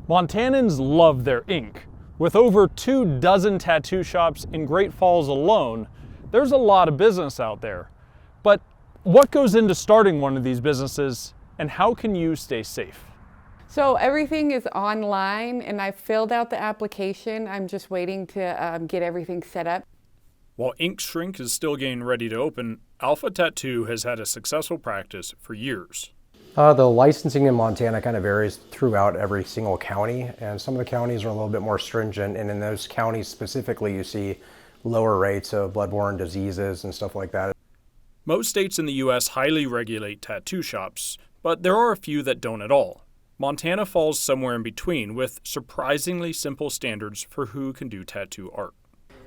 Montanans love their ink. With over 24 tattoo shops in Great Falls alone, there's a lot of business out there. But what goes into starting one of these businesses, and how can you stay safe? So everything is online, and I filled out the application. I'm just waiting to get everything set up. While Ink Shrink is still getting ready to open, Alpha Tattoo has had a successful practice for years. The licensing in Montana kind of varies throughout every single county, and some of the counties are a little bit more stringent, and in those counties specifically you see lower rates of bloodborne diseases and stuff like that. Most states in the U.S. highly regulate tattoo shops, but there are a few that don't at all. Montana falls somewhere in between, with surprisingly simple standards for who can do tattoo art.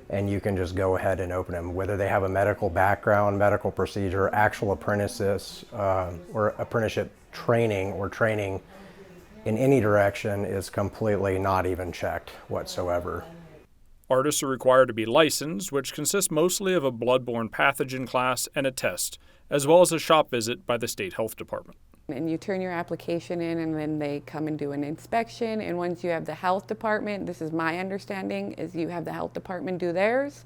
And you can just go ahead and open them, whether they have a medical background, medical procedure, actual apprentices, or apprenticeship training or training in any direction is completely not even checked whatsoever. Artists are required to be licensed, which consists mostly of a bloodborne pathogen class and a test, as well as a shop visit by the state health department. And you turn your application in, and then they come and do an inspection. And once you have the health department, this is my understanding, is you have the health department do theirs,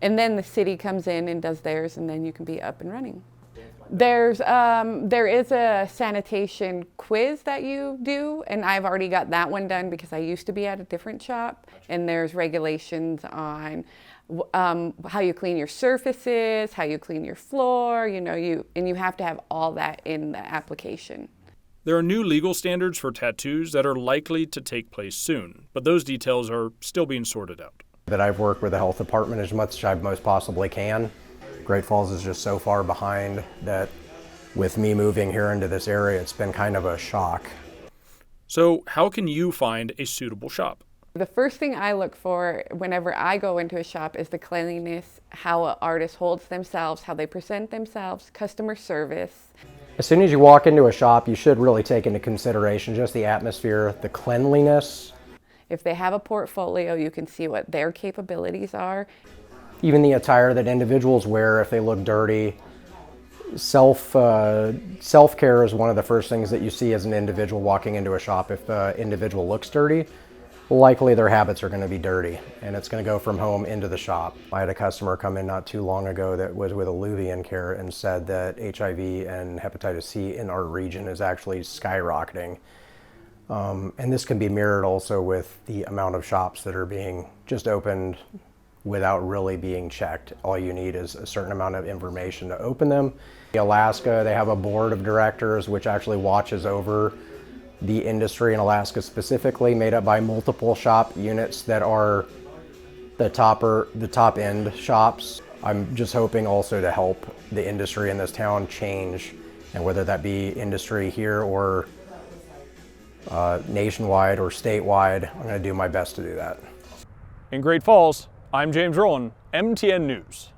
and then the city comes in and does theirs, and then you can be up and running. There is a sanitation quiz that you do, and I've already got that one done because I used to be at a different shop, and there's regulations on how you clean your surfaces, how you clean your floor, and you have to have all that in the application. There are new legal standards for tattoos that are likely to take place soon, but those details are still being sorted out. That I've worked with the health department as much as I most possibly can. Great Falls is just so far behind that with me moving here into this area, it's been kind of a shock. So how can you find a suitable shop? The first thing I look for whenever I go into a shop is the cleanliness, how an artist holds themselves, how they present themselves, customer service. As soon as you walk into a shop, you should really take into consideration just the atmosphere, the cleanliness. If they have a portfolio, you can see what their capabilities are. Even the attire that individuals wear, if they look dirty. Self-care is one of the first things that you see as an individual walking into a shop. If an individual looks dirty, likely their habits are going to be dirty, and it's going to go from home into the shop. I had a customer come in not too long ago that was with Alluvian Care and said that HIV and hepatitis C in our region is actually skyrocketing. And this can be mirrored also with the amount of shops that are being just opened without really being checked. All you need is a certain amount of information to open them. In Alaska, they have a board of directors which actually watches over the industry in Alaska specifically, made up by multiple shop units that are the top end shops. I'm just hoping also to help the industry in this town change, and whether that be industry here or nationwide or statewide, I'm going to do my best to do that. In Great Falls, I'm James Rowland, MTN News.